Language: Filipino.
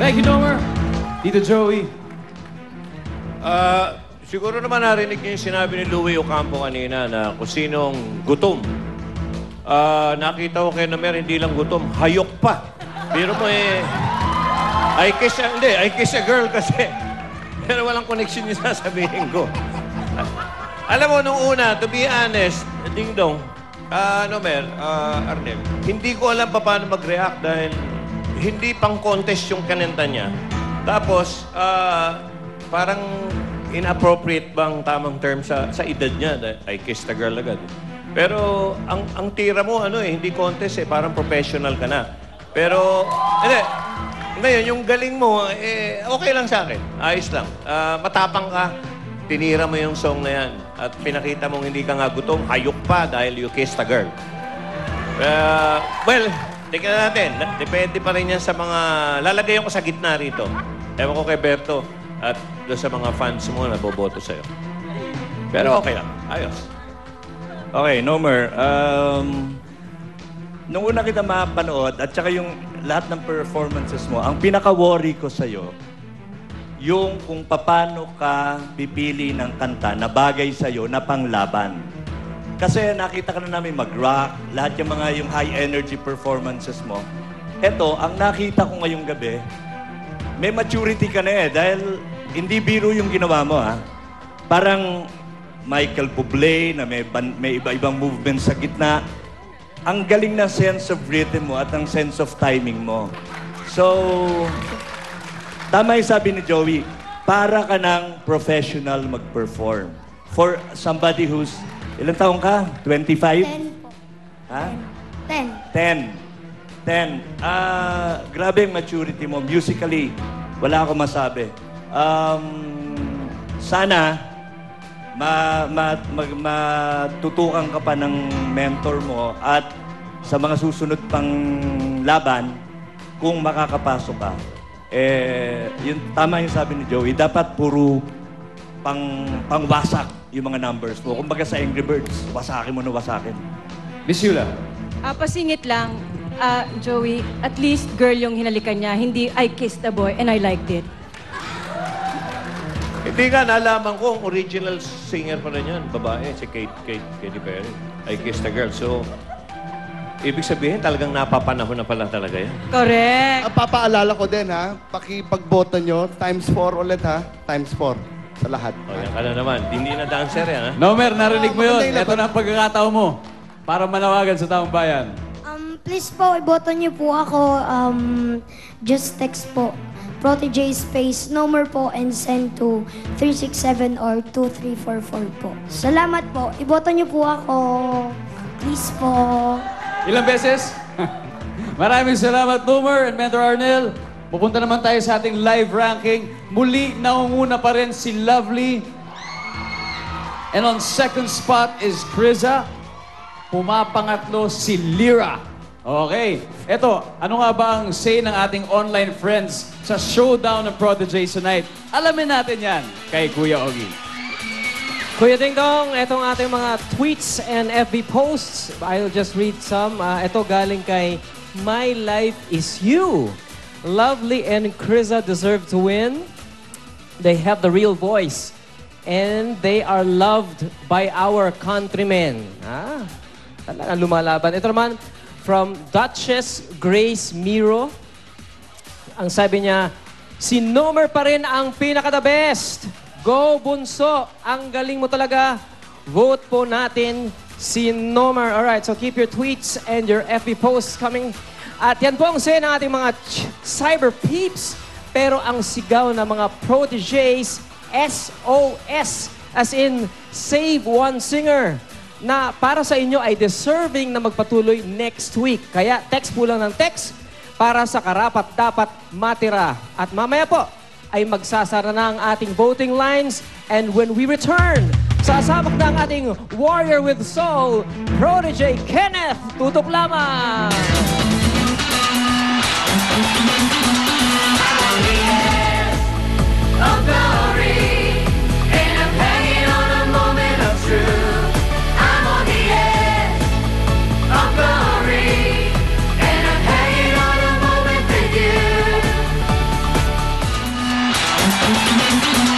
Thank you, Nomer. Tito Joey. Siguro naman narinig niyo yung sinabi ni Louie Ocampo kanina na kung sinong gutom. Nakita ko kay Nomer, hindi lang gutom, hayok pa. Pero mo I kiss a girl kasi. Pero walang connection yung sasabihin ko. Alam mo, nung una, to be honest, Ding Dong, Nomer, Arnel, hindi ko alam pa paano mag-react dahil hindi pang contest yung kanenta niya. Tapos, parang inappropriate bang tamang term sa edad niya? I kissed a girl agad. Pero, ang tira mo, hindi contest parang professional ka na. Pero, hindi. Ngayon, yung galing mo, okay lang sa akin. Ayos lang. Matapang ka. Tinira mo yung song na yan. At pinakita mong hindi ka nga gutom, hayok pa dahil you kissed a girl. Well, tingnan natin. Depende pa rin yan sa mga... Lalagay ko sa gitna rito. Ewan ko kay Berto at doon sa mga fans mo na boboto sa'yo. Pero okay lang. Ayos. Okay, Nomer. Nung una kita mapanood at saka yung lahat ng performances mo, ang pinaka-worry ko sa'yo, yung kung paano ka pipili ng kanta na bagay sa'yo na panglaban. Kasi nakita ka na namin mag-rock, lahat yung mga yung high-energy performances mo. Eto, ang nakita ko ngayong gabi, may maturity ka na dahil hindi biro yung ginawa mo, ha? Parang Michael Bublé na may iba-ibang movement sa gitna. Ang galing na sense of rhythm mo at ang sense of timing mo. So, tama yung sabi ni Joey, para ka ng professional mag-perform. For somebody who's, ilang taong ka? 25? 10 po. Ha? 10. 10. Grabe yung maturity mo. Musically, wala akong masabi. Sana, matutukan ka pa ng mentor mo at sa mga susunod pang laban, kung makakapasok ka, yun, tama yung sabi ni Joey, dapat puro pangwasak yung mga numbers mo. Kung baga sa Angry Birds, wasakin mo na wasakin. Miss Yula. Pasingit lang, Joey, at least girl yung hinalikan niya, hindi I kissed a boy and I liked it. Hindi nga, nalaman ko, ang original singer pa rin yan, babae, si Katy Perry. I kissed a girl. So, ibig sabihin, talagang napapanahon na pala talaga yan. Correct. Papaalala ko din, ha? Pakipagboto nyo, times 4 ulit, ha? Times 4 sa lahat. O, yan ka na naman. Hindi na dancer yan, ha? Nomer, narinig mo yun. maganda yung Ito na ang pagkakataon mo para manawagan sa taong bayan. Please po, iboto niyo po ako. Just text po. Protege space, Nomer po, and send to 367 or 2344 po. Salamat po. Iboto niyo po ako. Please po. Ilang beses? Maraming salamat, Nomer and Mentor Arnel. Pupunta naman tayo sa ating live ranking. Muli, naunguna pa rin si Lovely. And on second spot is Criza. Pumapangatlo si Lyra. Okay. Eto, ano nga ba ang say ng ating online friends sa showdown ng Protege tonight? Alamin natin yan kay Kuya Ogie. Kuya Ding Dong, etong ating mga tweets and FB posts. I'll just read some. Ito galing kay My Life Is You. Lovely and Criza deserve to win. They have the real voice. And they are loved by our countrymen. Talaga lumalaban. Ito naman, from Duchess Grace Miro. Ang sabi niya, si Nomer pa rin ang pinaka-the best. Go, Bunso! Ang galing mo talaga. Vote po natin si Nomer. Alright, so keep your tweets and your FB posts coming. At yan po ang say ng ating mga cyber peeps. Pero ang sigaw ng mga proteges, SOS, as in Save One Singer, na para sa inyo ay deserving na magpatuloy next week. Kaya text po lang ng text para sa karapat-dapat matira. At mamaya po ay magsasara na ang ating voting lines. And when we return, sasabak na ang ating Warrior with Soul, Protege Kenneth. Tutok lamang! Thank you.